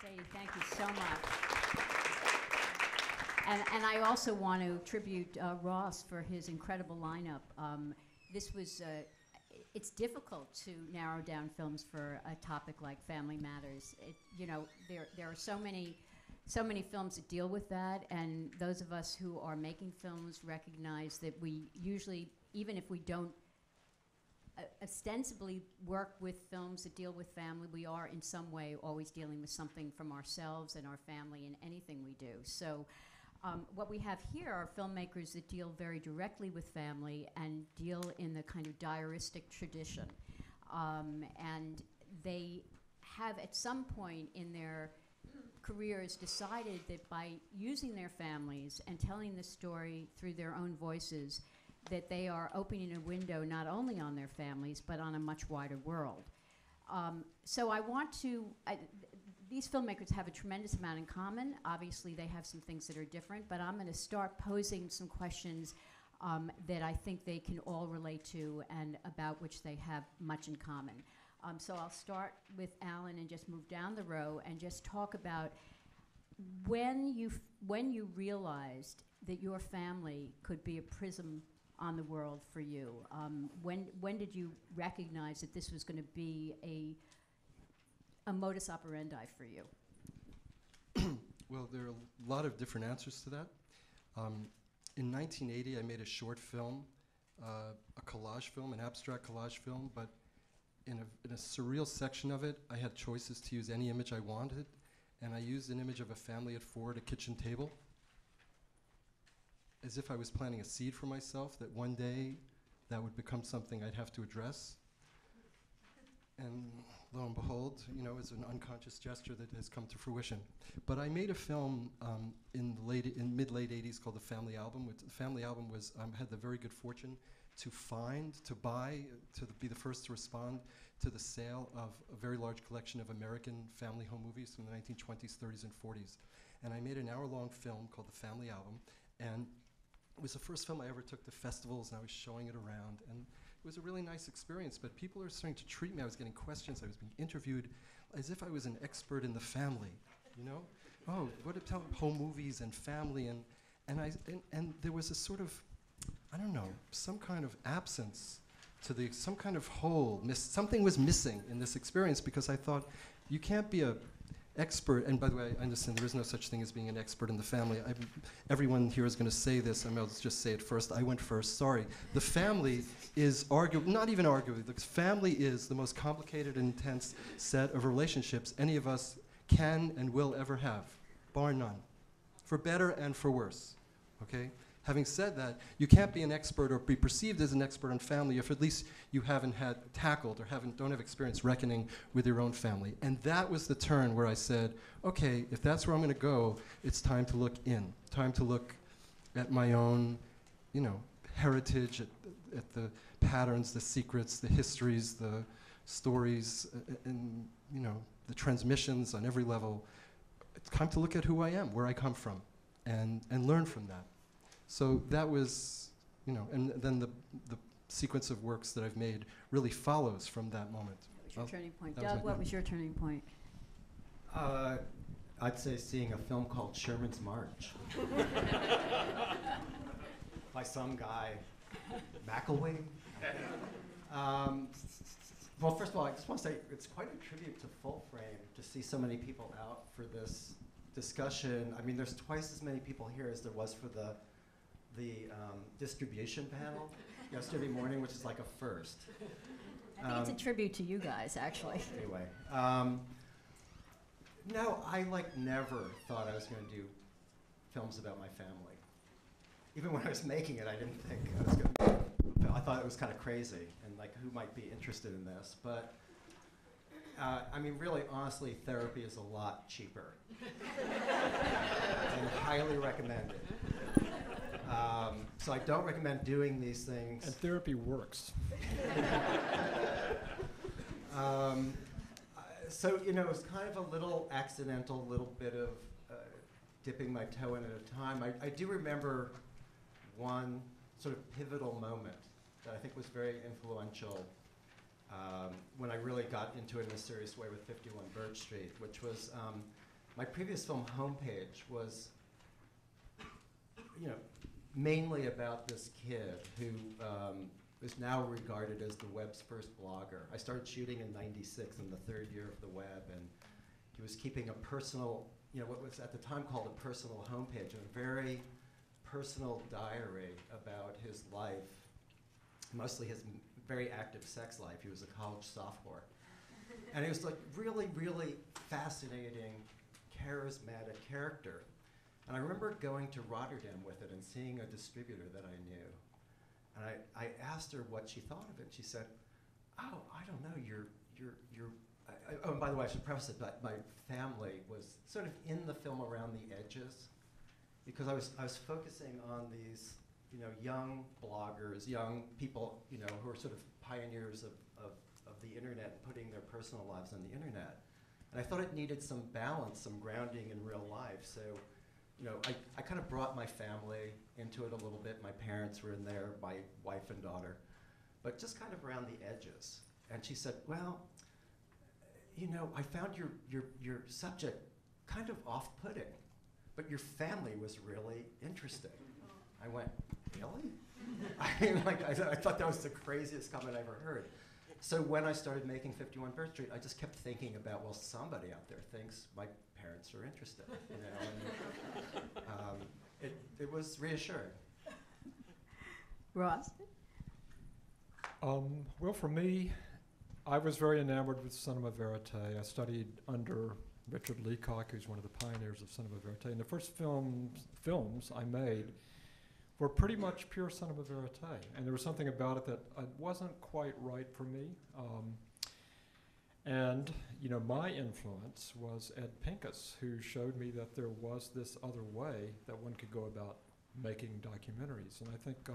Sadie, thank you so much. And I also want to tribute Ross for his incredible lineup. This was, it's difficult to narrow down films for a topic like Family Matters. There are so many films that deal with that, and those of us who are making films recognize that we usually, even if we don't ostensibly work with films that deal with family, we are in some way always dealing with something from ourselves and our family in anything we do. So what we have here are filmmakers that deal very directly with family and deal in the kind of diaristic tradition. And they have at some point in their careers decided that by using their families and telling the story through their own voices, that they are opening a window not only on their families, but on a much wider world. So I want to, these filmmakers have a tremendous amount in common. Obviously, they have some things that are different, but I'm gonna start posing some questions that I think they can all relate to and about which they have much in common. So I'll start with Alan and just move down the row and just talk about when you realized that your family could be a prism on the world for you. When did you recognize that this was going to be a modus operandi for you? Well, there are a lot of different answers to that. In 1980, I made a short film, a collage film, an abstract collage film, but in a surreal section of it, I had choices to use any image I wanted, and I used an image of a family at four at a kitchen table, as if I was planting a seed for myself that one day that would become something I'd have to address. And lo and behold, it's an unconscious gesture that has come to fruition. But I made a film in mid-late 80s called The Family Album. The Family Album was, had the very good fortune to find, to buy, to be the first to respond to the sale of a very large collection of American family home movies from the 1920s, 30s, and 40s. And I made an hour-long film called The Family Album, and it was the first film I ever took to festivals, and I was showing it around, and it was a really nice experience, but people are starting to treat me, I was getting questions, I was being interviewed as if I was an expert in the family, Oh, what about home movies and family, and there was a sort of, I don't know, some kind of absence to some kind of hole, something was missing in this experience, because I thought, you can't be a expert, and by the way, I understand there is no such thing as being an expert in the family. Everyone here is going to say this, and I'll just say it first. I went first, sorry. The family is arguably, not even arguably, the family is the most complicated and intense set of relationships any of us can and will ever have, bar none, for better and for worse, okay? Having said that, you can't be an expert or be perceived as an expert on family if at least you haven't had tackled or don't have experience reckoning with your own family. And that was the turn where I said, okay, if that's where I'm going to go, it's time to look in, time to look at my own, heritage, at the patterns, the secrets, the histories, the stories, and the transmissions on every level. It's time to look at who I am, where I come from, and learn from that. So that was, and then the sequence of works that I've made really follows from that moment. That was your turning point. Doug, what was your turning point? I'd say seeing a film called Sherman's March by some guy, McElwee. Well, first of all, I just want to say it's quite a tribute to Full Frame to see so many people out for this discussion. I mean, there's twice as many people here as there was for the distribution panel yesterday morning, which is like a first. I think it's a tribute to you guys, actually. Anyway, no, I never thought I was going to do films about my family. Even when I was making it, I didn't think I was going to. I thought it was kind of crazy, and who might be interested in this? But I mean, really, honestly, therapy is a lot cheaper, and highly recommended. So I don't recommend doing these things. And therapy works. So, it was kind of a little accidental, little bit of dipping my toe in at a time. I do remember one sort of pivotal moment that I think was very influential when I really got into it in a serious way with 51 BIRCH Street, which was my previous film homepage was, mainly about this kid who is now regarded as the web's first blogger. I started shooting in '96 in the third year of the web, and he was keeping a personal, what was at the time called a personal homepage, a very personal diary about his life, mostly his very active sex life. He was a college sophomore. And he was like really, really fascinating, charismatic character. And I remember going to Rotterdam with it and seeing a distributor that I knew. And I asked her what she thought of it. She said, "Oh, I don't know, oh, and by the way, I should preface it that my family was sort of in the film around the edges, because I was focusing on these, young bloggers, young people, who are sort of pioneers of the internet and putting their personal lives on the internet. And I thought it needed some balance, some grounding in real life. So, I kind of brought my family into it a little bit. My parents were in there, my wife and daughter, but just kind of around the edges. And she said, "Well, I found your subject kind of off-putting, but your family was really interesting." I went, "Really?" I thought that was the craziest comment I ever heard. So when I started making 51 Birch Street, I just kept thinking about, well, somebody out there thinks my parents are interested, and it was reassuring. Ross? Well, for me, I was very enamored with cinema verite. I studied under Richard Leacock, who's one of the pioneers of cinema verite. And the first films I made were pretty much pure cinema verite. And there was something about it that wasn't quite right for me. My influence was Ed Pincus, who showed me that there was this other way that one could go about making documentaries. And I think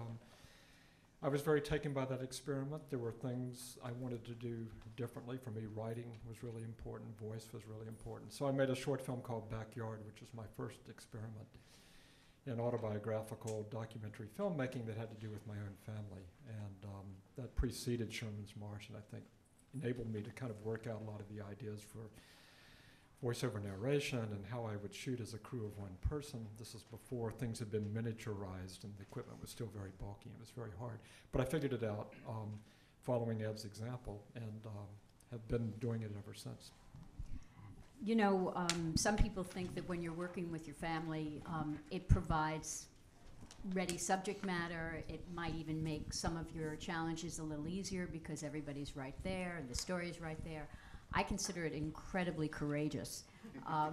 I was very taken by that experiment. There were things I wanted to do differently. For me, writing was really important, voice was really important. So I made a short film called Backyard, which was my first experiment in autobiographical documentary filmmaking that had to do with my own family. And that preceded Sherman's Marsh, and I think enabled me to kind of work out a lot of the ideas for voiceover narration and how I would shoot as a crew of one person. This is before things had been miniaturized and the equipment was still very bulky and it was very hard. But I figured it out following Ed's example, and have been doing it ever since. Some people think that when you're working with your family, it provides ready subject matter. It might even make some of your challenges a little easier because everybody's right there and the story is right there. I consider it incredibly courageous. I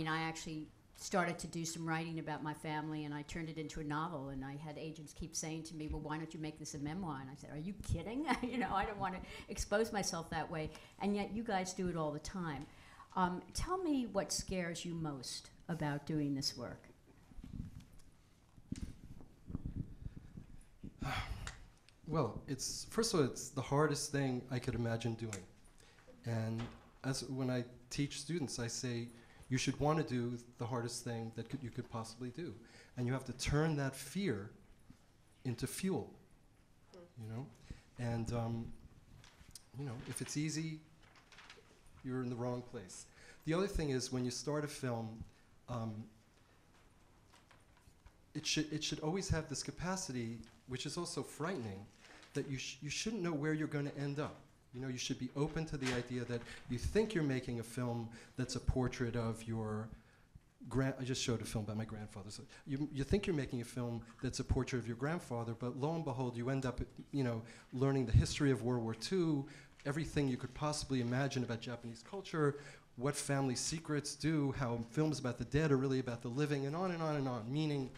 actually started to do some writing about my family, and I turned it into a novel, and I had agents keep saying to me, "Well, why don't you make this a memoir?" And I said, "Are you kidding?" I don't want to expose myself that way. And yet you guys do it all the time. Tell me what scares you most about doing this work. Well, first of all, it's the hardest thing I could imagine doing. And when I teach students, I say, you should want to do the hardest thing that you could possibly do. And you have to turn that fear into fuel, And, if it's easy, you're in the wrong place. The other thing is, when you start a film, it should always have this capacity, which is also frightening, that you shouldn't know where you're going to end up. You should be open to the idea that you think you're making a film that's a portrait of your I just showed a film about my grandfather. So you think you're making a film that's a portrait of your grandfather, but lo and behold, you end up, learning the history of World War II, everything you could possibly imagine about Japanese culture, what family secrets do, how films about the dead are really about the living, and on and on and on. Meaning,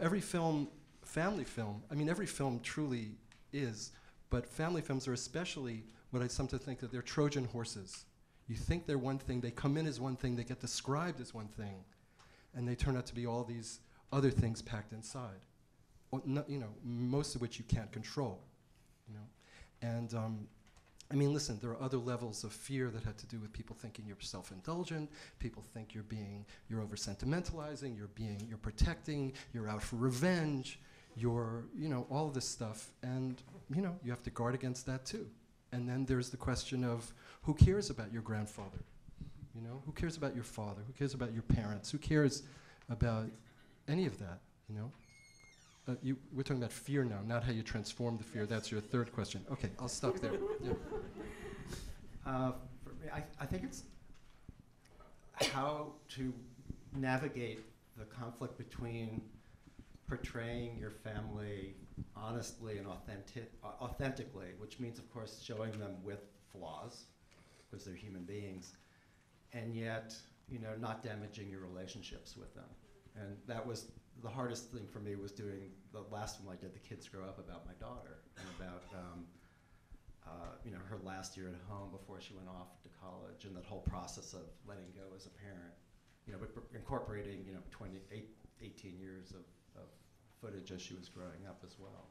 every film, family film, every film truly is, but family films are especially what I sometimes think that they're Trojan horses. You think they're one thing, they come in as one thing, they get described as one thing, and they turn out to be all these other things packed inside. Most of which you can't control. And listen, there are other levels of fear that had to do with people thinking you're self-indulgent, people think you're over-sentimentalizing, you're protecting, you're out for revenge, all of this stuff, and you have to guard against that too. And then there's the question of who cares about your grandfather? You know, who cares about your father? Who cares about your parents? Who cares about any of that? You know, we're talking about fear now, not how you transform the fear. Yes. That's your third question. Okay, I'll stop there. Yeah. For me, I think it's how to navigate the conflict between portraying your family honestly and authentically, which means, of course, showing them with flaws, because they're human beings, and yet, you know, not damaging your relationships with them. And that was the hardest thing for me, was doing the last film I did, The Kids Grow Up, about my daughter, and about you know, her last year at home before she went off to college, and that whole process of letting go as a parent, you know, but incorporating, you know, 18 years of footage as she was growing up as well.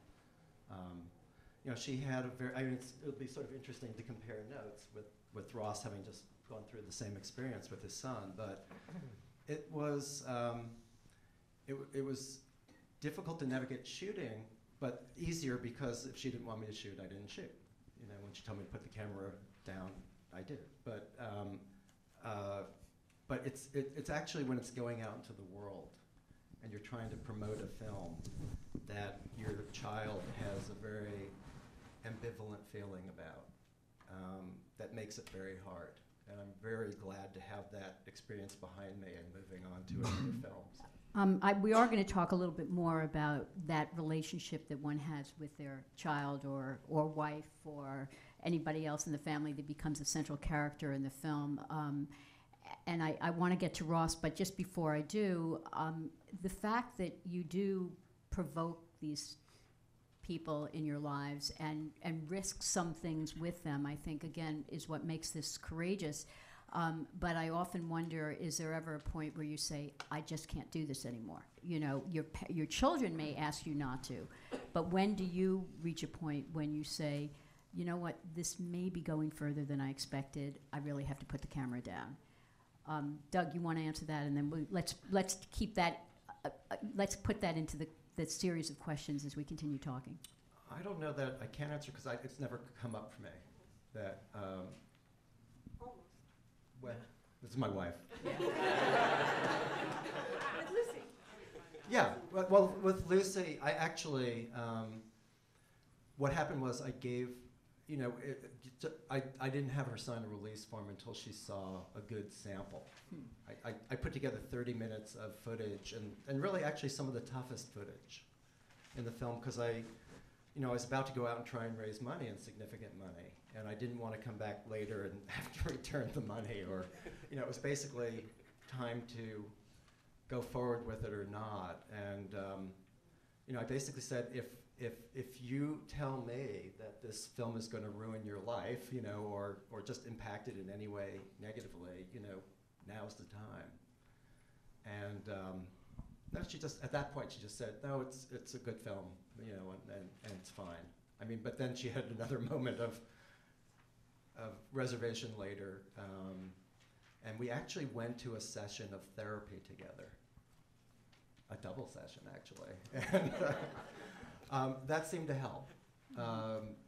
You know, she had a very, I mean, it would be sort of interesting to compare notes with Ross having just gone through the same experience with his son, but it was difficult to navigate shooting, but easier because if she didn't want me to shoot, I didn't shoot. You know, when she told me to put the camera down, I did. But it's actually when it's going out into the world and you're trying to promote a film that your child has a very ambivalent feeling about, that makes it very hard. And I'm very glad to have that experience behind me and moving on to other films. We are going to talk a little bit more about that relationship that one has with their child or wife or anybody else in the family that becomes a central character in the film. And I want to get to Ross, but just before I do, the fact that you do provoke these people in your lives and risk some things with them, I think, again, is what makes this courageous. But I often wonder, is there ever a point where you say, I just can't do this anymore? You know, your children may ask you not to, but when do you reach a point when you say, you know what, this may be going further than I expected, I really have to put the camera down? Doug, you want to answer that, and then let's keep that, let's put that into the series of questions as we continue talking. I don't know that I can answer, because it's never come up for me. That, well, this is my wife. With Lucy. Yeah, well, with Lucy, I actually, what happened was I gave, you know, I didn't have her sign a release form until she saw a good sample. I put together 30 minutes of footage, and really actually some of the toughest footage in the film, because I was about to go out and try and raise money, and significant money, and I didn't want to come back later and have to return the money, or, you know, it was basically time to go forward with it or not. And, you know, I basically said, if you tell me that this film is going to ruin your life, you know, or just impact it in any way negatively, you know, now's the time. And no, she just, at that point, she just said, no, it's a good film, you know, and it's fine. I mean, but then she had another moment of reservation later, and we actually went to a session of therapy together, a double session, actually. And that seemed to help.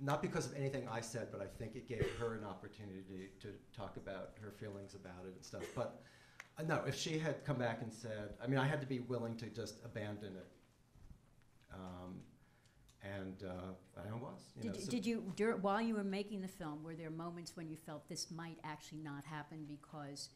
Not because of anything I said, but I think it gave her an opportunity to talk about her feelings about it and stuff. But no, if she had come back and said, I mean, I had to be willing to just abandon it. And I was. Did you, while you were making the film, were there moments when you felt this might actually not happen because,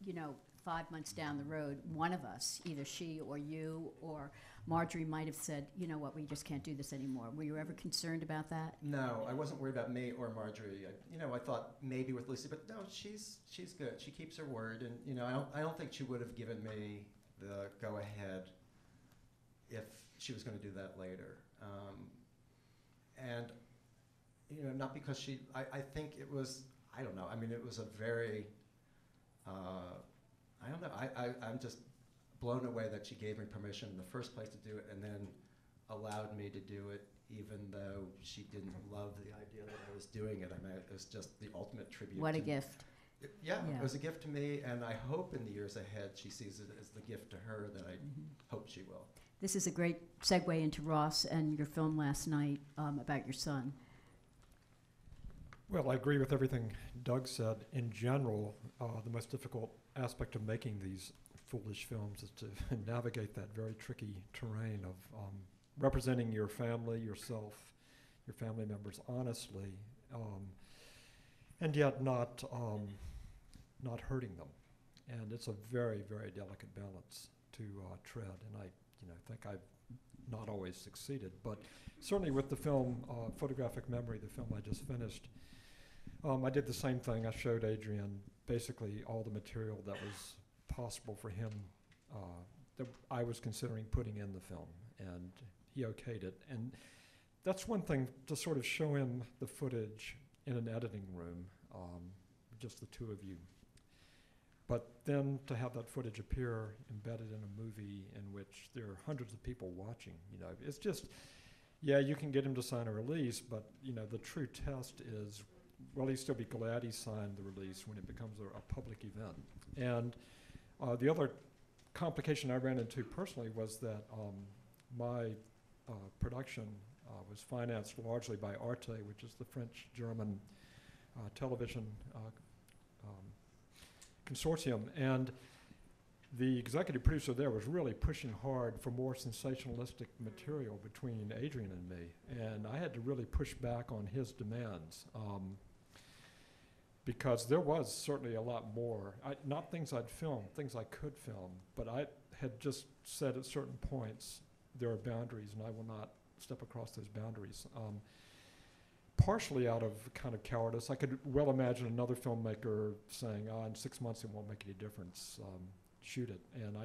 you know, 5 months down the road, one of us, either she or you or Marjorie, might have said, you know what, we just can't do this anymore? Were you ever concerned about that? No, I wasn't worried about me or Marjorie. I thought maybe with Lucy, but no, she's good. She keeps her word, and you know, I don't think she would have given me the go ahead if she was going to do that later. And you know, not because she. I think it was. I don't know. I mean, it was a very. I don't know. I'm just blown away that she gave me permission in the first place to do it, and then allowed me to do it, even though she didn't love the idea that I was doing it. I mean, it was just the ultimate tribute. What a gift. Yeah, it was a gift to me, and I hope in the years ahead she sees it as the gift to her that I hope she will. This is a great segue into Ross and your film last night about your son. Well, I agree with everything Doug said. In general, the most difficult aspect of making these foolish films is to navigate that very tricky terrain of representing your family, yourself, your family members honestly, and yet not hurting them. And it's a very, very delicate balance to tread. And I think I've not always succeeded. But certainly with the film Photographic Memory, the film I just finished, I did the same thing. I showed Adrian basically all the material that was possible for him that I was considering putting in the film, and he okayed it. And that's one thing, to sort of show him the footage in an editing room, just the two of you. But then to have that footage appear embedded in a movie in which there are hundreds of people watching, it's just, yeah, you can get him to sign a release, but the true test is, will he still be glad he signed the release when it becomes a public event? And the other complication I ran into personally was that my production was financed largely by Arte, which is the French-German television consortium. And the executive producer there was really pushing hard for more sensationalistic material between Adrian and me. And I had to really push back on his demands. Because there was certainly a lot more, not things I'd filmed, things I could film, but I had just said at certain points there are boundaries and I will not step across those boundaries. Partially out of kind of cowardice. I could well imagine another filmmaker saying, in 6 months it won't make any difference, shoot it. And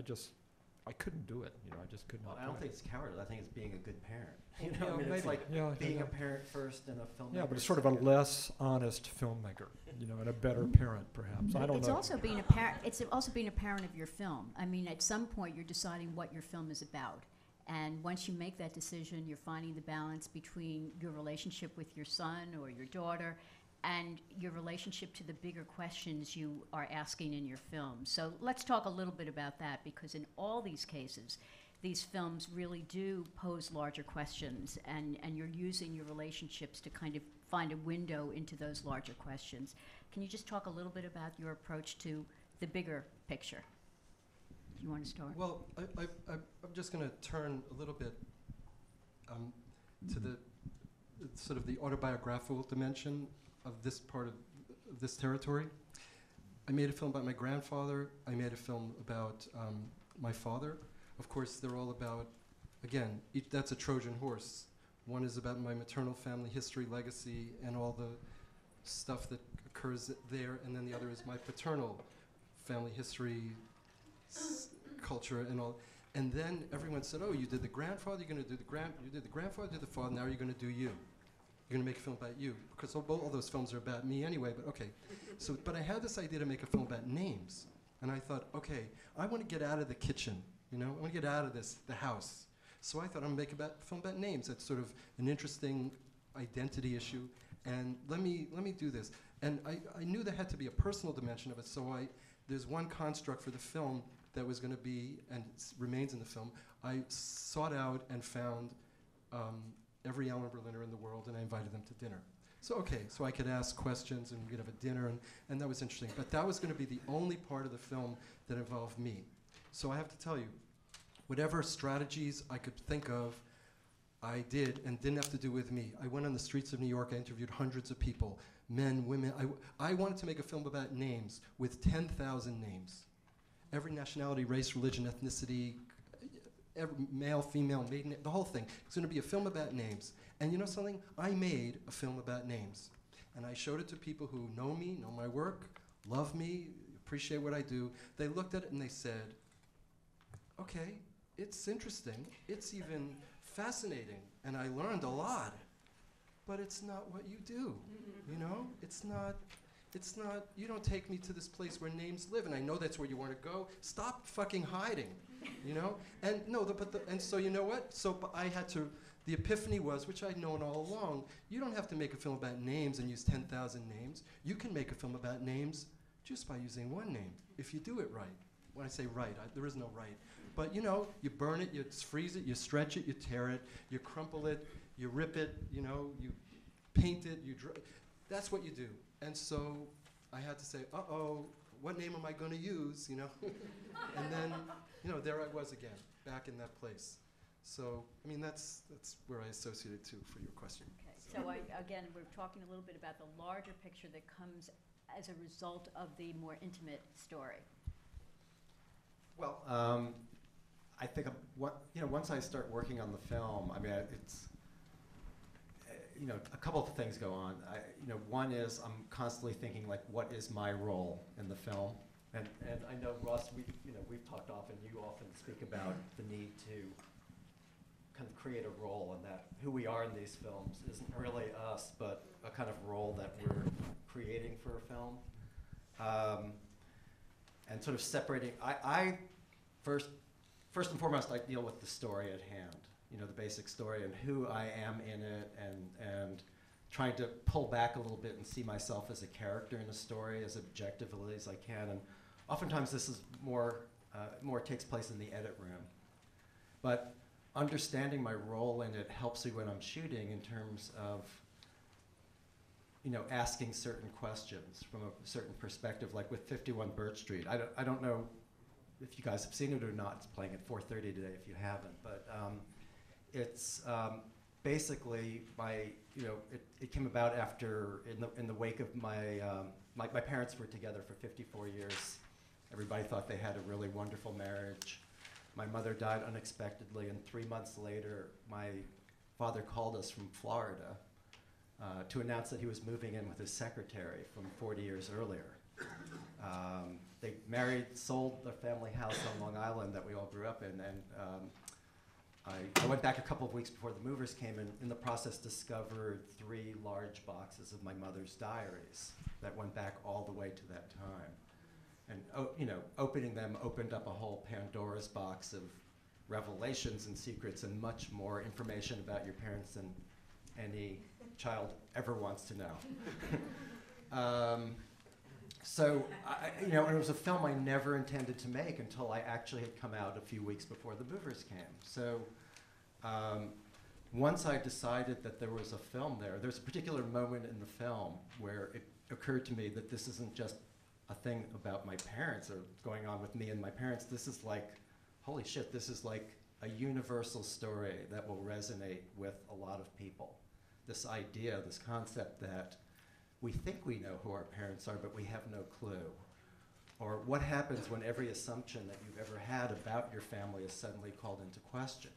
I couldn't do it, I just could not. Well, I don't think it's cowardice. I think it's being a good parent. It's like being a parent first and a filmmaker. Yeah, but it's sort of a less honest filmmaker, and a better parent, perhaps. I don't know. It's also being a parent of your film. I mean, at some point, you're deciding what your film is about. And once you make that decision, you're finding the balance between your relationship with your son or your daughter and your relationship to the bigger questions you are asking in your film. So let's talk a little bit about that, because in all these cases, these films really do pose larger questions, and you're using your relationships to kind of find a window into those larger questions. Can you just talk a little bit about your approach to the bigger picture? Do you want to start? Well, I'm just going to turn a little bit to the sort of the autobiographical dimension of this part of this territory. I made a film about my grandfather. I made a film about my father. Of course, they're all about, again, that's a Trojan horse. One is about my maternal family history, legacy, and all the stuff that occurs there, and then the other is my paternal family history, culture, and all. And then everyone said, "Oh, you did the grandfather. You're going to do you did the grandfather, did the father. Now you're going to do you. You're going to make a film about you, because all those films are about me anyway." But okay, but I had this idea to make a film about names, and I thought, okay, I want to get out of the kitchen. I want to get out of the house. So I thought I'm going to make a film about names. That's sort of an interesting identity issue, and let me do this. And I knew there had to be a personal dimension of it. So there's one construct for the film that was going to be, and remains in the film. I sought out and found every Alan Berliner in the world, and I invited them to dinner. So I could ask questions, and we could have a dinner, and that was interesting. But that was going to be the only part of the film that involved me. So I have to tell you, whatever strategies I could think of, I did, and didn't have to do with me. I went on the streets of New York, I interviewed hundreds of people, men, women. I wanted to make a film about names with 10,000 names. Every nationality, race, religion, ethnicity, every male, female, maiden, the whole thing. It's going to be a film about names. And you know something? I made a film about names. And I showed it to people who know me, know my work, love me, appreciate what I do. They looked at it and they said, okay, it's interesting. It's even fascinating. And I learned a lot. But it's not what you do, It's not, you don't take me to this place where names live, and I know that's where you want to go. Stop fucking hiding, And no, and so you know what? So I had to, the epiphany was, which I'd known all along, you don't have to make a film about names and use 10,000 names. You can make a film about names just by using one name, if you do it right. When I say right, there is no right. But you burn it, you freeze it, you stretch it, you tear it, you crumple it, you rip it, you paint it, that's what you do. And so I had to say, uh-oh, what name am I going to use, you know? And then, you know, there I was again, back in that place. So, I mean, that's where I associated to for your question. Okay, so again, we're talking a little bit about the larger picture that comes as a result of the more intimate story. Well, I think once I start working on the film, I mean, it's a couple of things go on. One is I'm constantly thinking, like, what is my role in the film? And I know, Ross, we've talked often, you often speak about the need to kind of create a role, and that who we are in these films isn't really us, but a kind of role that we're creating for a film. And sort of separating, I first and foremost, I deal with the story at hand, the basic story and who I am in it, and trying to pull back a little bit and see myself as a character in a story as objectively as I can. And oftentimes this is more takes place in the edit room. But understanding my role in it helps me when I'm shooting in terms of, asking certain questions from a certain perspective, like with 51 BIRCH Street. I don't know if you guys have seen it or not. It's playing at 4:30 today if you haven't, but it's basically it came about after, in the wake of my parents were together for 54 years. Everybody thought they had a really wonderful marriage. My mother died unexpectedly, and 3 months later, my father called us from Florida to announce that he was moving in with his secretary from 40 years earlier. They married, sold their family house on Long Island that we all grew up in, and I went back a couple of weeks before the movers came, and in the process discovered 3 large boxes of my mother's diaries that went back all the way to that time. And opening them opened up a whole Pandora's box of revelations and secrets and much more information about your parents than any child ever wants to know. So, it was a film I never intended to make until I actually had come out a few weeks before the movers came. So, once I decided that there was a film there's a particular moment in the film where it occurred to me that this isn't just a thing about my parents or going on with me and my parents. This is like, holy shit, this is like a universal story that will resonate with a lot of people. This idea, this concept that we think we know who our parents are, but we have no clue. Or what happens when every assumption that you've ever had about your family is suddenly called into question.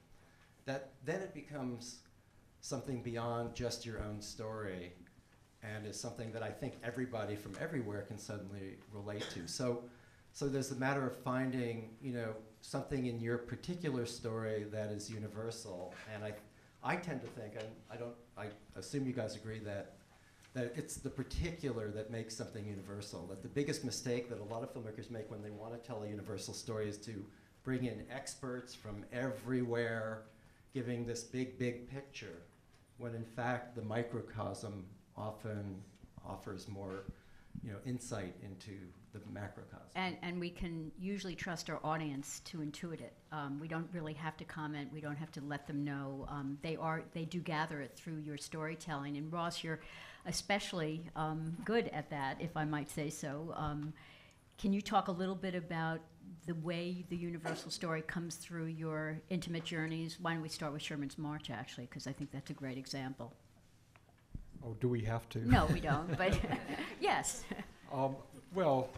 Then it becomes something beyond just your own story, and is something that I think everybody from everywhere can suddenly relate to. So there's the matter of finding, something in your particular story that is universal. And I tend to think, and I assume you guys agree that it's the particular that makes something universal. That the biggest mistake that a lot of filmmakers make when they want to tell a universal story is to bring in experts from everywhere, giving this big, big picture, when in fact the microcosm often offers more, insight into the macrocosm. And we can usually trust our audience to intuit it. We don't really have to comment. We don't have to let them know. They do gather it through your storytelling. And Ross, you're especially good at that, if I might say so. Can you talk a little bit about the way the universal story comes through your intimate journeys? Why don't we start with Sherman's March, actually, because I think that's a great example. Oh, do we have to? No, we don't, but yes. Well,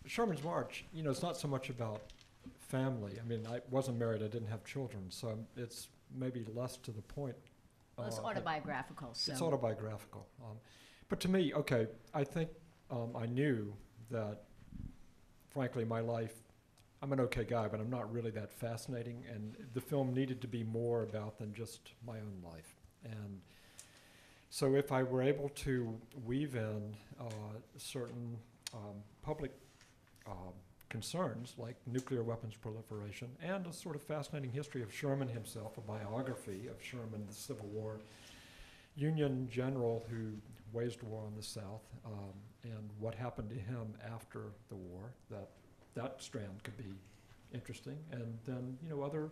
Sherman's March, it's not so much about family. I mean, I wasn't married, I didn't have children, so it's maybe less to the point. Well, it's autobiographical, so. It's autobiographical. But to me, okay, I think I knew that, frankly, my life, I'm an okay guy, but I'm not really that fascinating, and the film needed to be more about than just my own life. And so if I were able to weave in certain public concerns like nuclear weapons proliferation and a sort of fascinating history of Sherman himself, a biography of Sherman, the Civil War Union general who waged war on the South, and what happened to him after the war, that strand could be interesting. And then, other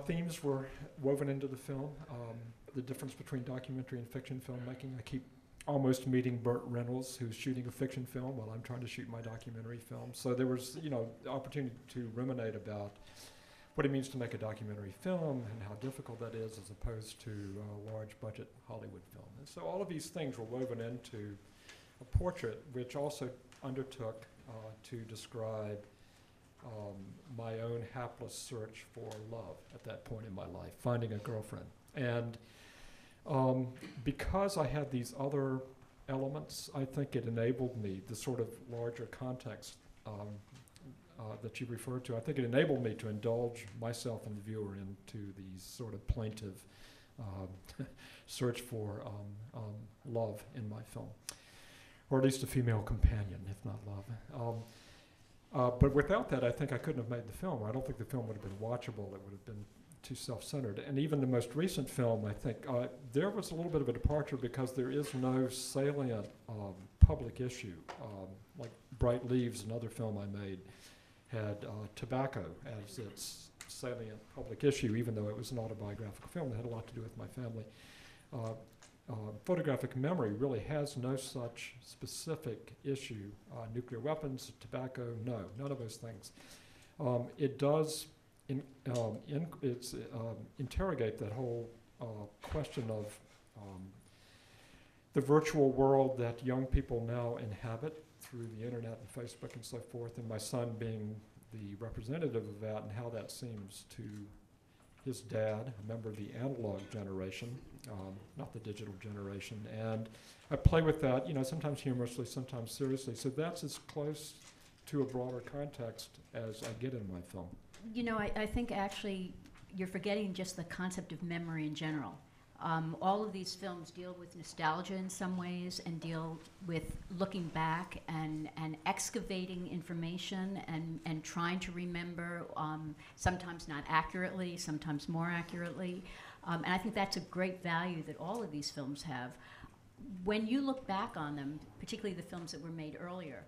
themes were woven into the film. The difference between documentary and fiction filmmaking. I keep almost meeting Burt Reynolds, who's shooting a fiction film while I'm trying to shoot my documentary film. So there was, you know, the opportunity to ruminate about what it means to make a documentary film and how difficult that is as opposed to a large budget Hollywood film. And so all of these things were woven into a portrait, which also undertook to describe my own hapless search for love at that point in my life, finding a girlfriend. And because I had these other elements, I think it enabled me, the sort of larger context that you referred to, I think it enabled me to indulge myself and the viewer into these sort of plaintive search for love in my film, or at least a female companion, if not love. But without that, I think I couldn't have made the film. I don't think the film would have been watchable. It would have been too self-centered. And even the most recent film, I think, there was a little bit of a departure because there is no salient public issue. Like Bright Leaves, another film I made, had tobacco as its salient public issue, even though it was an autobiographical film that had a lot to do with my family. Photographic memory really has no such specific issue. Nuclear weapons, tobacco, no, none of those things. It does interrogate that whole question of the virtual world that young people now inhabit through the internet and Facebook and so forth, and my son being the representative of that and how that seems to his dad, a member of the analog generation, not the digital generation. And I play with that, you know, sometimes humorously, sometimes seriously. So that's as close to a broader context as I get in my film. You know, I think actually you're forgetting just the concept of memory in general. All of these films deal with nostalgia in some ways and deal with looking back and excavating information and trying to remember, sometimes not accurately, sometimes more accurately. And I think that's a great value that all of these films have. When you look back on them, particularly the films that were made earlier,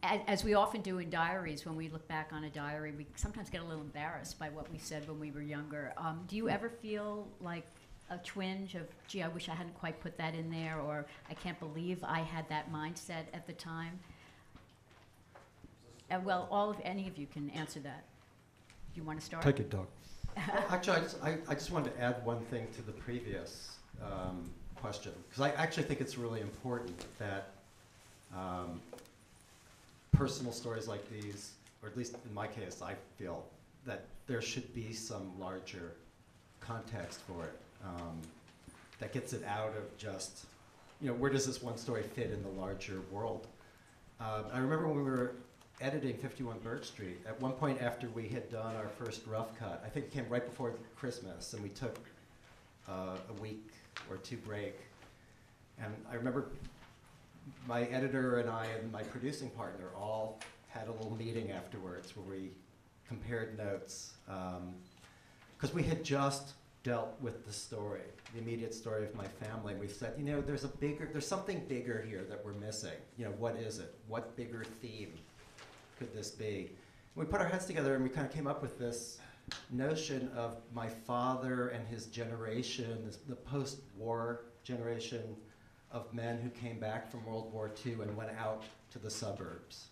as we often do in diaries, when we look back on a diary, we sometimes get a little embarrassed by what we said when we were younger. Do you ever feel like a twinge of, gee, I wish I hadn't quite put that in there, or I can't believe I had that mindset at the time? Well, any of you can answer that. Do you want to start? Take it, Doug. Well, actually, I just wanted to add one thing to the previous question, because I actually think it's really important that personal stories like these, or at least in my case, I feel that there should be some larger context for it that gets it out of just, you know, where does this one story fit in the larger world? I remember when we were editing 51 Birch Street, at one point after we had done our first rough cut, I think it came right before Christmas, and we took a week or two break. And I remember my editor and I and my producing partner all had a little meeting afterwards where we compared notes, because we had just dealt with the story, the immediate story of my family. We said, you know, there's something bigger here that we're missing. You know, what is it? What bigger theme could this be? And we put our heads together and we kind of came up with this notion of my father and his generation, the post-war generation of men who came back from World War II and went out to the suburbs.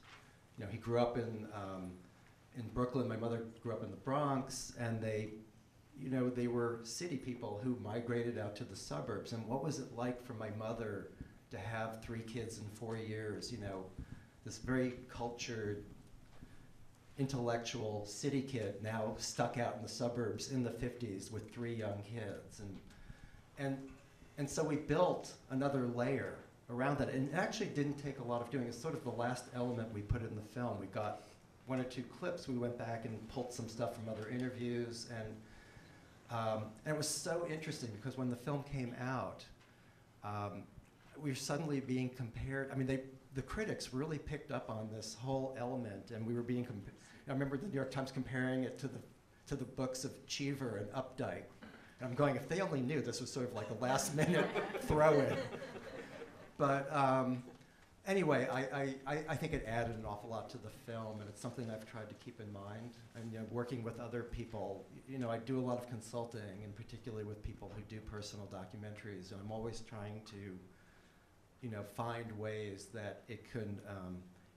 You know, he grew up in Brooklyn. My mother grew up in the Bronx, and they were city people who migrated out to the suburbs. And what was it like for my mother to have 3 kids in 4 years? You know, this very cultured, intellectual city kid now stuck out in the suburbs in the 50s with 3 young kids. And so we built another layer around that. And it actually didn't take a lot of doing. It's sort of the last element we put in the film. We got 1 or 2 clips. We went back and pulled some stuff from other interviews. And it was so interesting because when the film came out, we were suddenly being compared. I mean, the critics really picked up on this whole element, and we were being I remember the New York Times comparing it to the books of Cheever and Updike. And I'm going, if they only knew, this was sort of like a last-minute throw-in. But anyway, I think it added an awful lot to the film, and it's something I've tried to keep in mind. And you know, working with other people, you know, I do a lot of consulting, and particularly with people who do personal documentaries, and I'm always trying to find ways that it can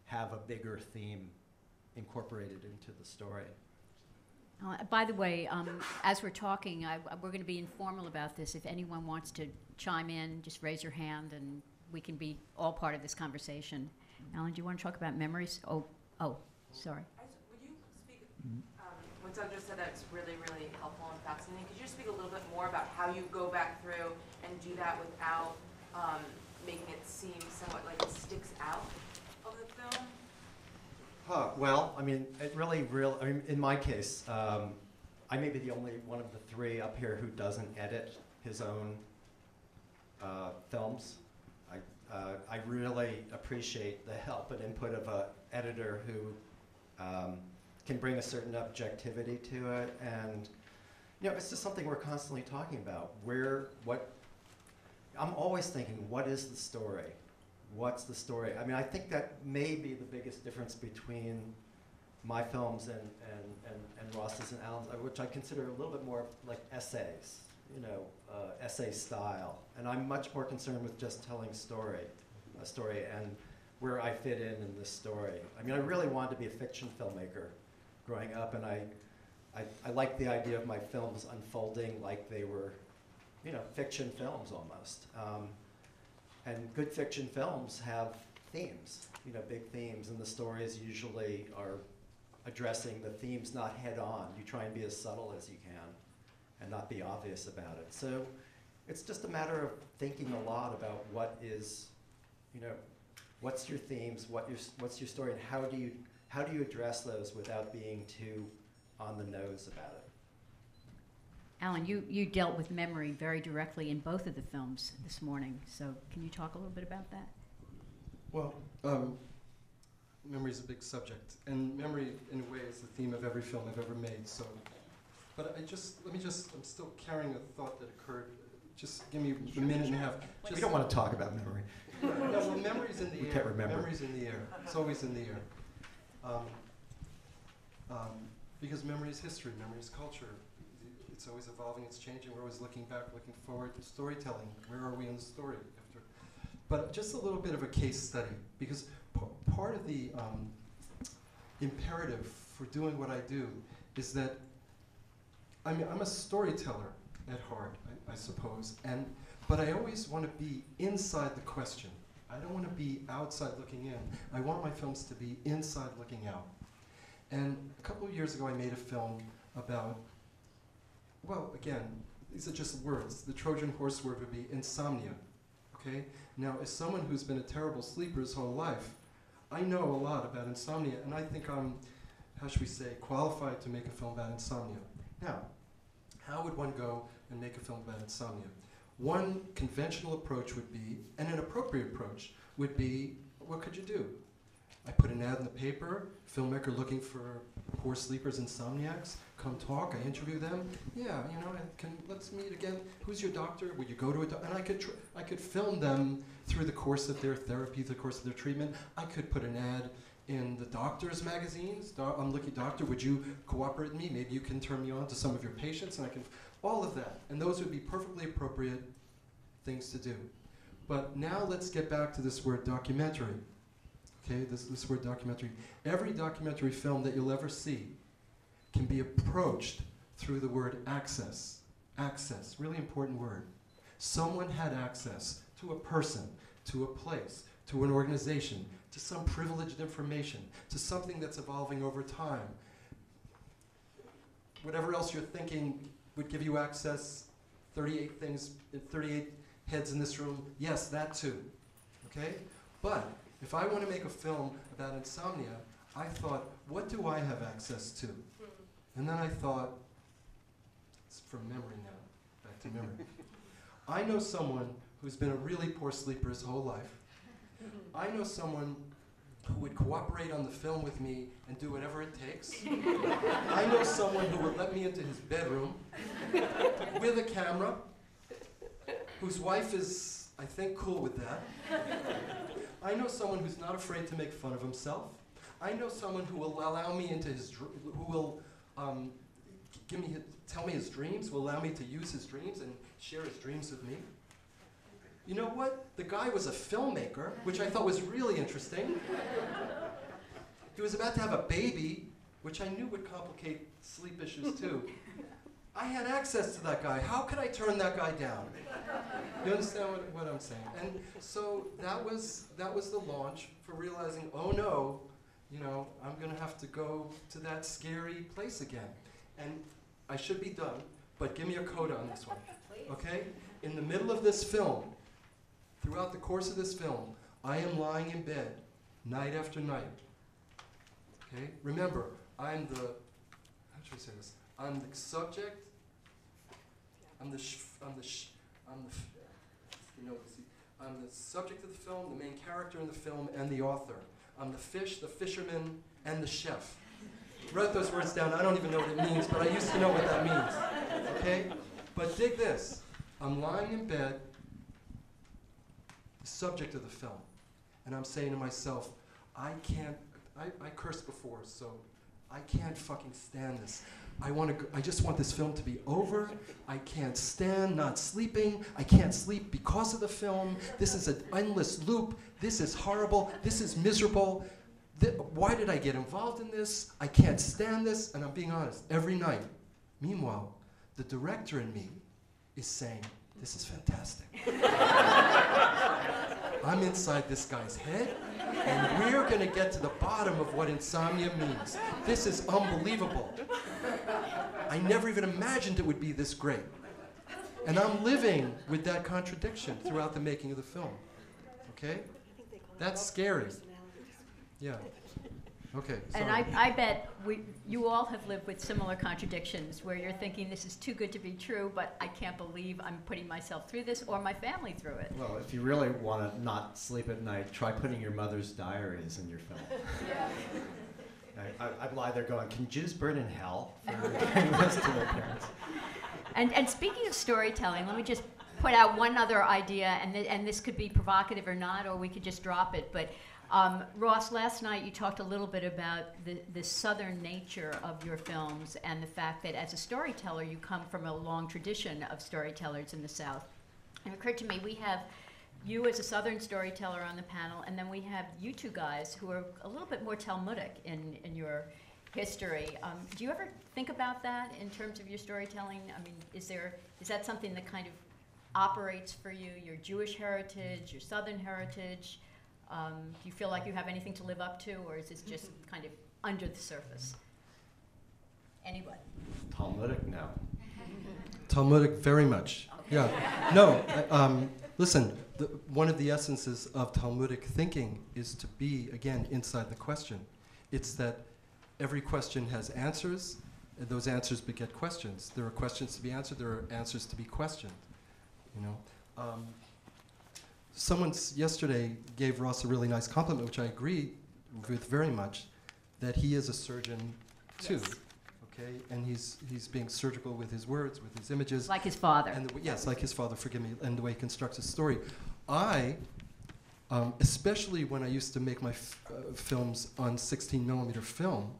have a bigger theme incorporated into the story. By the way, as we're talking, we're going to be informal about this. If anyone wants to chime in, just raise your hand, and we can be all part of this conversation. Alan, do you want to talk about memories? Oh, sorry. Would you speak, what Doug just said, that's really, really helpful and fascinating. Could you just speak a little bit more about how you go back through and do that without making it seem somewhat like it sticks out of the film? Well, I mean, in my case, I may be the only one of the three up here who doesn't edit his own films. I really appreciate the help and input of an editor who can bring a certain objectivity to it, and it's just something we're constantly talking about. I'm always thinking, what is the story? What's the story? I mean, I think that may be the biggest difference between my films and Ross's and Alan's, which I consider a little bit more like essays, essay style. And I'm much more concerned with just telling a story and where I fit in this story. I mean, I really wanted to be a fiction filmmaker growing up, and I liked the idea of my films unfolding like they were, fiction films almost. And good fiction films have themes, big themes, and the stories usually are addressing the themes not head on. You try and be as subtle as you can and not be obvious about it. So it's just a matter of thinking a lot about what is, what's your themes, what's your story, and how do you address those without being too on the nose about it. Alan, you dealt with memory very directly in both of the films this morning, so can you talk a little bit about that? Well, memory is a big subject, and memory, in a way, is the theme of every film I've ever made. So, but I'm still carrying a thought that occurred. Just give me a minute and a half. We don't want to talk about memory. No, well, memory's in the air. We can't remember. Memory's in the air. It's always in the air. Because memory is history. Memory is culture. It's always evolving, it's changing, we're always looking back, looking forward to storytelling. Where are we in the story? But just a little bit of a case study, because part of the imperative for doing what I do is that, I'm a storyteller at heart, I suppose, but I always want to be inside the question. I don't want to be outside looking in. I want my films to be inside looking out. And a couple of years ago I made a film about, well, again, these are just words. The Trojan horse word would be insomnia, okay? Now, as someone who's been a terrible sleeper his whole life, I know a lot about insomnia, and I think I'm, how should we say, qualified to make a film about insomnia. Now, how would one go and make a film about insomnia? One conventional approach would be, and an appropriate approach would be, what could you do? I put an ad in the paper, filmmaker looking for poor sleepers, insomniacs, come talk, I interview them. Yeah, let's meet again. Who's your doctor? Would you go to a doctor? And I could film them through the course of their therapy, the course of their treatment. I could put an ad in the doctor's magazines. Unlucky doctor, would you cooperate with me? Maybe you can turn me on to some of your patients, and I can, all of that. And those would be perfectly appropriate things to do. But now let's get back to this word documentary. Okay, this word documentary. Every documentary film that you'll ever see can be approached through the word access. Access, really important word. Someone had access to a person, to a place, to an organization, to some privileged information, to something that's evolving over time. Whatever else you're thinking would give you access, 38 things, 38 heads in this room, yes, that too, okay? But if I want to make a film about insomnia, I thought, what do I have access to? And then I thought, it's from memory now, back to memory. I know someone who's been a really poor sleeper his whole life. I know someone who would cooperate on the film with me and do whatever it takes. I know someone who would let me into his bedroom with a camera, whose wife is, I think, cool with that. I know someone who's not afraid to make fun of himself. I know someone who will allow me into his, who will tell me his dreams, will allow me to use his dreams and share his dreams with me. You know what? The guy was a filmmaker, which I thought was really interesting. He was about to have a baby, which I knew would complicate sleep issues too. I had access to that guy. How could I turn that guy down? You understand what I'm saying? And so that was the launch for realizing, oh no, you know, I'm going to have to go to that scary place again. And I should be done, but give me a coda on this one, okay? In the middle of this film, throughout the course of this film, I am lying in bed night after night. Okay? Remember, I'm the, how should I say this? I'm the subject, I'm the subject of the film, the main character in the film, and the author. I'm the fish, the fisherman, and the chef. Wrote those words down. I don't even know what it means, but I used to know what that means. Okay? But dig this. I'm lying in bed, the subject of the film, and I'm saying to myself, I cursed before, so I can't fucking stand this. I just want this film to be over. I can't stand not sleeping. I can't sleep because of the film. This is an endless loop. This is horrible. This is miserable. Why did I get involved in this? I can't stand this. And I'm being honest, every night. Meanwhile, the director in me is saying, this is fantastic. I'm inside this guy's head, and we're going to get to the bottom of what insomnia means. This is unbelievable. I never even imagined it would be this great. And I'm living with that contradiction throughout the making of the film. Okay? That's scary. Yeah. Okay. Sorry. And I bet you all have lived with similar contradictions where you're thinking this is too good to be true, but I can't believe I'm putting myself through this or my family through it. Well, if you really want to not sleep at night, try putting your mother's diaries in your film. I'd lie there going, can Jews burn in hell for doing this to their parents? And speaking of storytelling, let me just put out one other idea, and this could be provocative or not, or we could just drop it. But Ross, last night you talked a little bit about the southern nature of your films and the fact that as a storyteller you come from a long tradition of storytellers in the South. And it occurred to me we have you as a southern storyteller on the panel, and then we have you two guys who are a little bit more Talmudic in your history. Do you ever think about that in terms of your storytelling? I mean, is that something that kind of operates for you, your Jewish heritage, your southern heritage? Do you feel like you have anything to live up to, or is this just kind of under the surface? Anybody? Talmudic, no. Talmudic, very much. Okay. Yeah. No, listen, one of the essences of Talmudic thinking is to be, again, inside the question. It's that every question has answers, and those answers beget questions. There are questions to be answered, there are answers to be questioned, you know. Someone yesterday gave Ross a really nice compliment, which I agree with very much, that he is a surgeon too, yes. Okay? And he's being surgical with his words, with his images. Like his father. And yes, like his father, forgive me, and the way he constructs his story. I, especially when I used to make my films on 16mm film,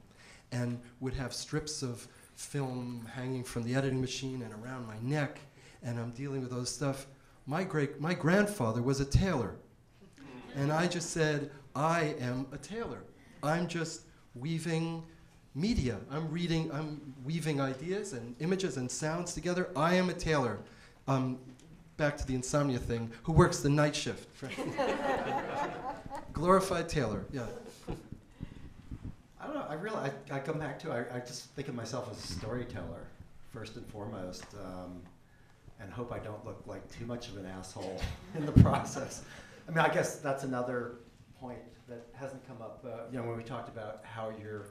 and would have strips of film hanging from the editing machine and around my neck, and I'm dealing with those stuff. My grandfather was a tailor, and I just said, I am a tailor. I'm just weaving media. I'm weaving ideas and images and sounds together. I am a tailor. Back to the insomnia thing, who works the night shift. Glorified tailor, yeah. I don't know, I come back to, I just think of myself as a storyteller, first and foremost. And hope I don't look like too much of an asshole in the process. I mean, I guess that's another point that hasn't come up, you know, when we talked about how your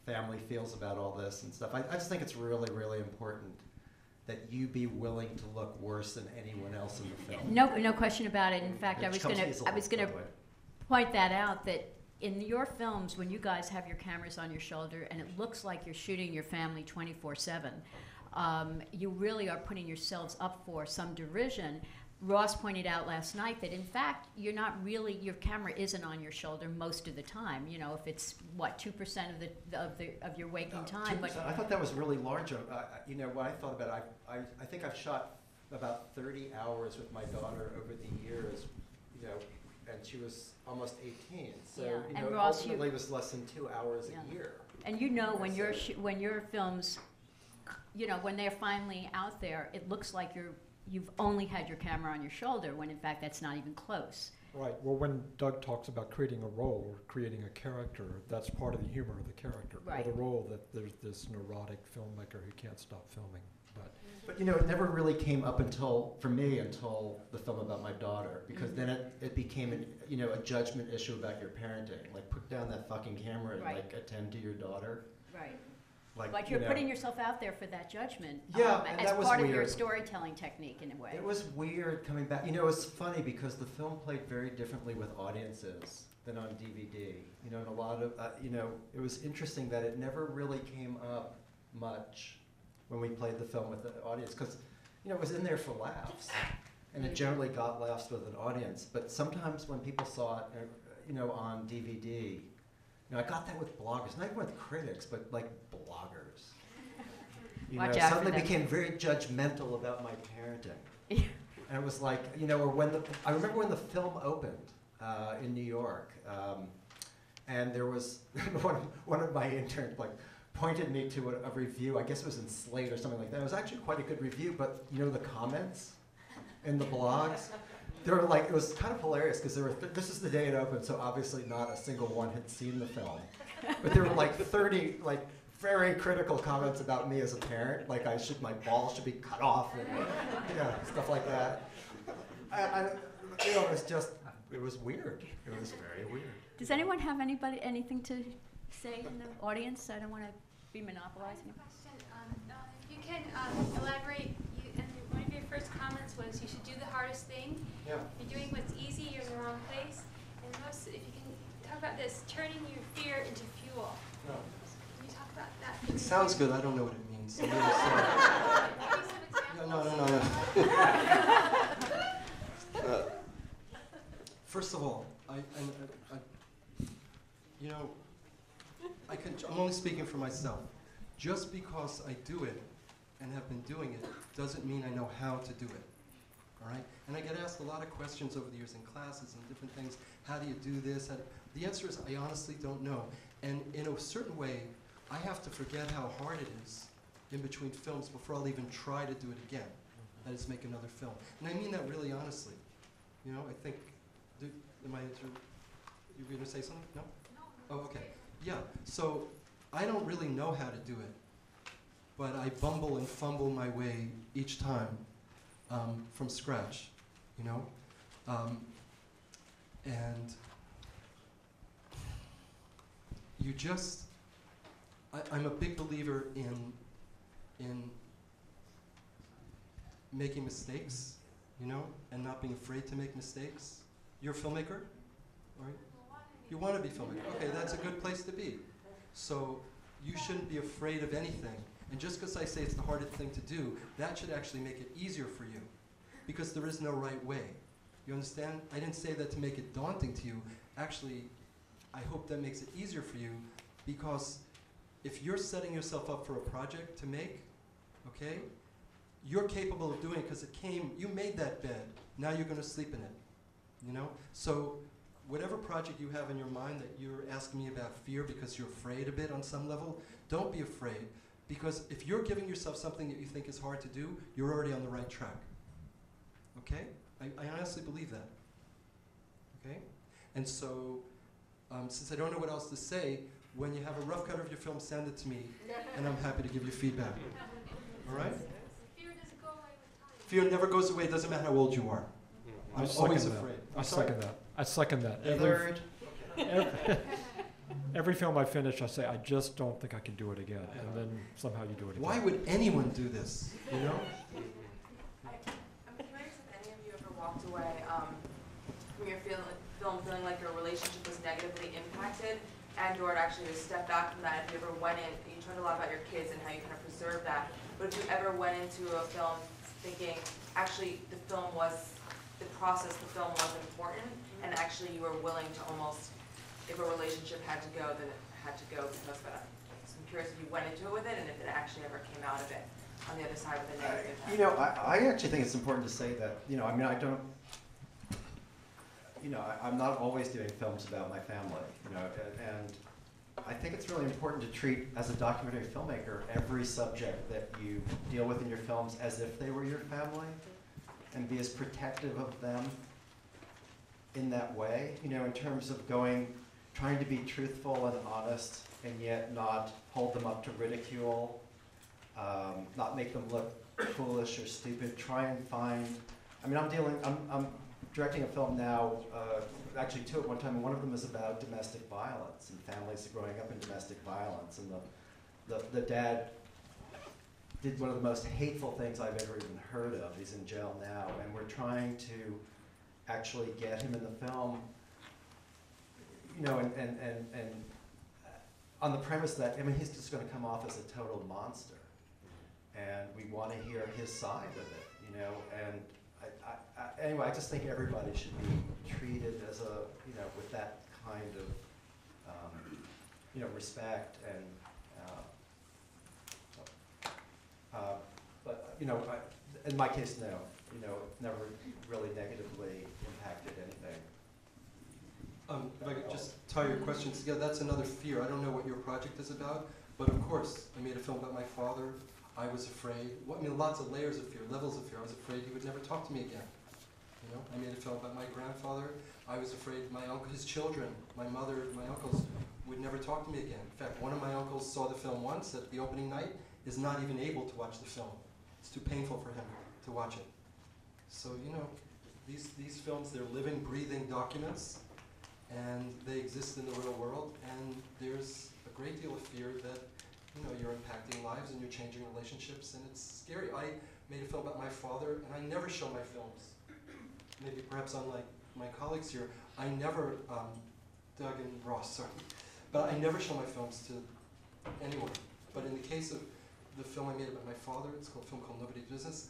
family feels about all this and stuff. I just think it's really, really important that you be willing to look worse than anyone else in the film. No question about it. In fact, I was going to point that out, that in your films, when you guys have your cameras on your shoulder and it looks like you're shooting your family 24/7, you really are putting yourselves up for some derision. Ross pointed out last night that in fact you're not really, your camera isn't on your shoulder most of the time. You know, if it's what, 2% of your waking time. 2%. I thought that was really large. You know, when I thought about it, I think I've shot about 30 hours with my daughter over the years, you know, and she was almost 18. So, Yeah. you And know, Ross, ultimately it was less than 2 hours Yeah. a year. And you know, when So- when your films, you know, when they're finally out there, it looks like you've only had your camera on your shoulder, when in fact that's not even close. Right. Well, when Doug talks about creating a role or creating a character, that's part of the humor of the character. Right. Or the role that there's this neurotic filmmaker who can't stop filming. But you know, it never really came up until, for me, until the film about my daughter, because then it became a judgment issue about your parenting. Like, put down that fucking camera and Right. like attend to your daughter. Right. Like, But you you're know, putting yourself out there for that judgment. Yeah, and as that was part of your weird. storytelling technique in a way. It was weird coming back. You know, it was funny because the film played very differently with audiences than on DVD. You know, and a lot of, you know, it was interesting that it never really came up much when we played the film with the audience, because, you know, it was in there for laughs. And it generally got laughs with an audience. But sometimes when people saw it, you know, on DVD, you know, I got that with bloggers, not even with critics, but like bloggers. You Watch know, out for suddenly them. became very judgmental about my parenting. And it was like, you know, or I remember when the film opened in New York, and there was one of my interns like pointed me to a review. I guess it was in Slate or something like that. It was actually quite a good review, but you know, the comments in the blogs, they were like, it was kind of hilarious because there were. This is the day it opened, so obviously not a single one had seen the film, but there were like 30 like very critical comments about me as a parent, like my balls should be cut off, and stuff like that. You know, it was weird. It was very weird. Does anyone have anything to say in the audience? I don't want to be monopolizing it. Question. If you can elaborate, one of your first comments was you should do the hardest thing. Yeah. If you're doing what's easy, you're in the wrong place. And if you can talk about this, turning your fear into fuel. No. Can you talk about that? It sounds good. I don't know what it means. So maybe Maybe some examples. No. First of all, you know, I'm only speaking for myself. Just because I do it and have been doing it doesn't mean I know how to do it. All right? And I get asked a lot of questions over the years in classes and different things. How do you do this? The answer is I honestly don't know. And in a certain way, I have to forget how hard it is in between films before I'll even try to do it again. That is, make another film. And I mean that really honestly. You know, I think, you going to say something? No? Oh, okay. Yeah, so I don't really know how to do it, but I bumble and fumble my way each time from scratch, you know? And you just, I'm a big believer in making mistakes, you know, and not being afraid to make mistakes. You're a filmmaker, right? You want to be a filmmaker. Okay, that's a good place to be. So you shouldn't be afraid of anything. And just because I say it's the hardest thing to do, that should actually make it easier for you, because there is no right way. You understand? I didn't say that to make it daunting to you. Actually, I hope that makes it easier for you, because if you're setting yourself up for a project to make, okay, you're capable of doing it because you made that bed, now you're going to sleep in it, you know? So whatever project you have in your mind that you're asking me about fear because you're afraid a bit on some level, don't be afraid, because if you're giving yourself something that you think is hard to do, you're already on the right track, okay? I honestly believe that, okay? And so, since I don't know what else to say, when you have a rough cut of your film, send it to me, and I'm happy to give you feedback. All right? Fear doesn't go away with time. Fear never goes away. It doesn't matter how old you are. I'm always afraid. I second that. I second that. Third. Every film I finish, I say, I just don't think I can do it again. And then somehow you do it again. Why would anyone do this, you know? I'm curious if any of you ever walked away from your film feeling like your relationship was negatively impacted, and or actually to step back from that. If you ever went in, you talked a lot about your kids and how you kind of preserve that, but if you ever went into a film thinking, actually the process of the film was important, and actually you were willing to almost, if a relationship had to go, then it had to go because of that. So I'm curious if you went into it with it, and if it actually ever came out of it. on the other side with a negative impact? You know, I actually think it's important to say that, you know, I mean, I don't, you know, I'm not always doing films about my family, you know, and I think it's really important to treat, as a documentary filmmaker, every subject that you deal with in your films as if they were your family, and be as protective of them in that way, you know, in terms of trying to be truthful and honest, and yet not hold them up to ridicule, not make them look foolish or stupid. Try and find, I mean, I'm directing a film now, actually two at one time, and one of them is about domestic violence and families growing up in domestic violence. And the dad did one of the most hateful things I've ever even heard of. He's in jail now, and we're trying to actually get him in the film, you know, and on the premise that, I mean, he's just going to come off as a total monster, and we want to hear his side of it, you know. And anyway, I just think everybody should be treated as a, you know, with that kind of, you know, respect and, but, you know, in my case, no, you know, it never really negatively impacted anything. If I could just tie your questions together, that's another fear. I don't know what your project is about, but of course, I made a film about my father. I was afraid, I mean, lots of layers of fear, levels of fear. I was afraid he would never talk to me again. You know, I made a film about my grandfather. I was afraid my uncle, his children, my mother, my uncles would never talk to me again. In fact, one of my uncles saw the film once at the opening night, is not even able to watch the film. It's too painful for him to watch it. So, you know, these films, they're living, breathing documents, and they exist in the real world, and there's a great deal of fear that, you know, you're impacting lives and you're changing relationships, and it's scary. I made a film about my father, and I never show my films. Maybe perhaps unlike my colleagues here, I never, Doug and Ross, sorry, but I never show my films to anyone. But in the case of the film I made about my father, it's a film called Nobody's Business.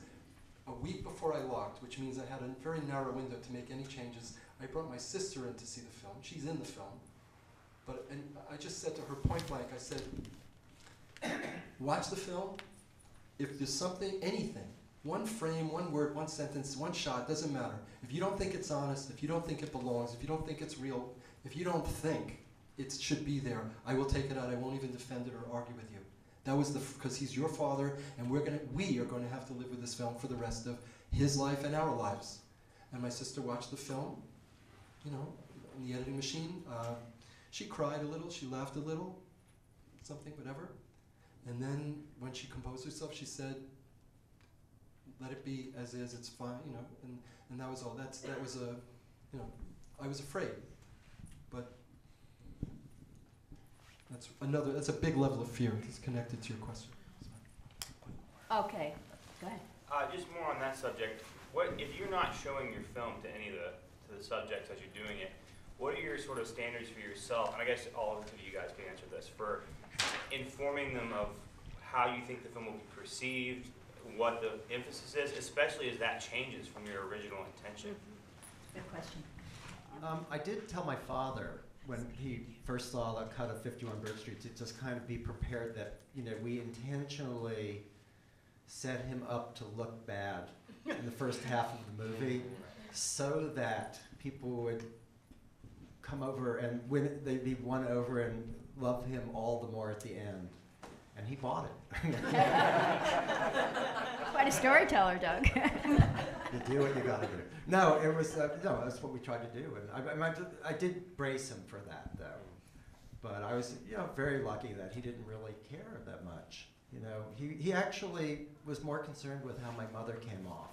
A week before I locked, which means I had a very narrow window to make any changes, I brought my sister in to see the film. She's in the film. And I just said to her point blank, I said, watch the film. If there's something, anything, one frame, one word, one sentence, one shot, doesn't matter. If you don't think it's honest, if you don't think it belongs, if you don't think it's real, if you don't think it should be there, I will take it out. I won't even defend it or argue with you. That was because he's your father, and we are going to have to live with this film for the rest of his life and our lives. And my sister watched the film, you know, in the editing machine. She cried a little, she laughed a little, something, whatever. And then when she composed herself, she said, let it be as is, it's fine, you know, and that was all. That was a, you know, I was afraid, but that's a big level of fear that's connected to your question. Okay, go ahead. Just more on that subject. What if you're not showing your film to any of the subjects as you're doing it? What are your sort of standards for yourself? And I guess all of you guys can answer this, for informing them of how you think the film will be perceived, what the emphasis is, especially as that changes from your original intention. Good question. I did tell my father when he first saw the cut of 51 Birch Street to just kind of be prepared that, you know, we intentionally set him up to look bad in the first half of the movie so that people would come over and they'd be won over and love him all the more at the end. And he bought it. Quite a storyteller, Doug. You do what you gotta do. No, it was, no, that's what we tried to do. And I did brace him for that, though. But I was, you know, very lucky that he didn't really care that much. You know, he actually was more concerned with how my mother came off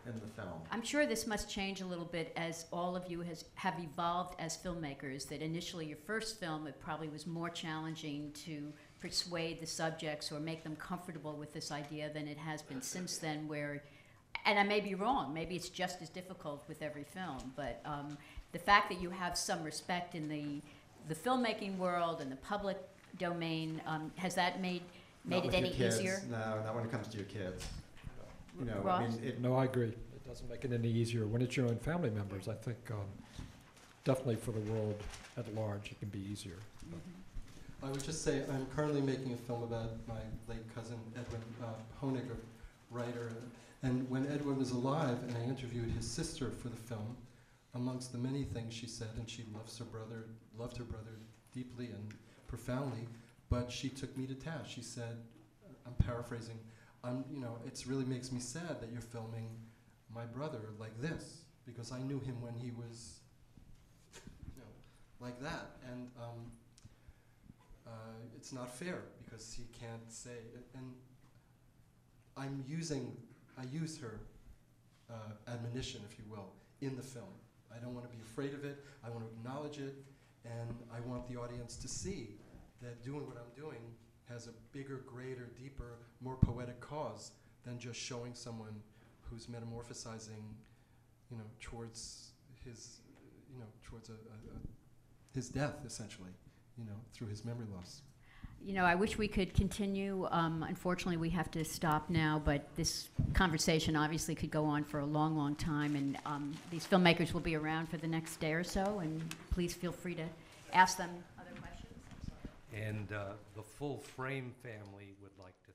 in the film. I'm sure this must change a little bit as all of you have evolved as filmmakers, that initially your first film, it probably was more challenging to persuade the subjects or make them comfortable with this idea than it has been since then, where, and I may be wrong, maybe it's just as difficult with every film, but the fact that you have some respect in the filmmaking world and the public domain, has that made it any easier? No, not when it comes to your kids. You know, Ross? I mean, No, I agree. It doesn't make it any easier. When it's your own family members, I think definitely for the world at large, it can be easier. I would just say I'm currently making a film about my late cousin, Edwin Honig, a writer. And when Edwin was alive, and I interviewed his sister for the film, amongst the many things she said, and she loved her brother deeply and profoundly, but she took me to task. She said, I'm paraphrasing, it really makes me sad that you're filming my brother like this, because I knew him when he was, like that. And it's not fair, because he can't say, and I use her admonition, if you will, in the film. I don't want to be afraid of it. I want to acknowledge it, and I want the audience to see that doing what I'm doing has a bigger, greater, deeper, more poetic cause than just showing someone who's metamorphosizing, towards his, towards his death, essentially, through his memory loss. I wish we could continue. Unfortunately, we have to stop now, but this conversation obviously could go on for a long, long time, and these filmmakers will be around for the next day or so, and please feel free to ask them other questions. And the full frame family would like to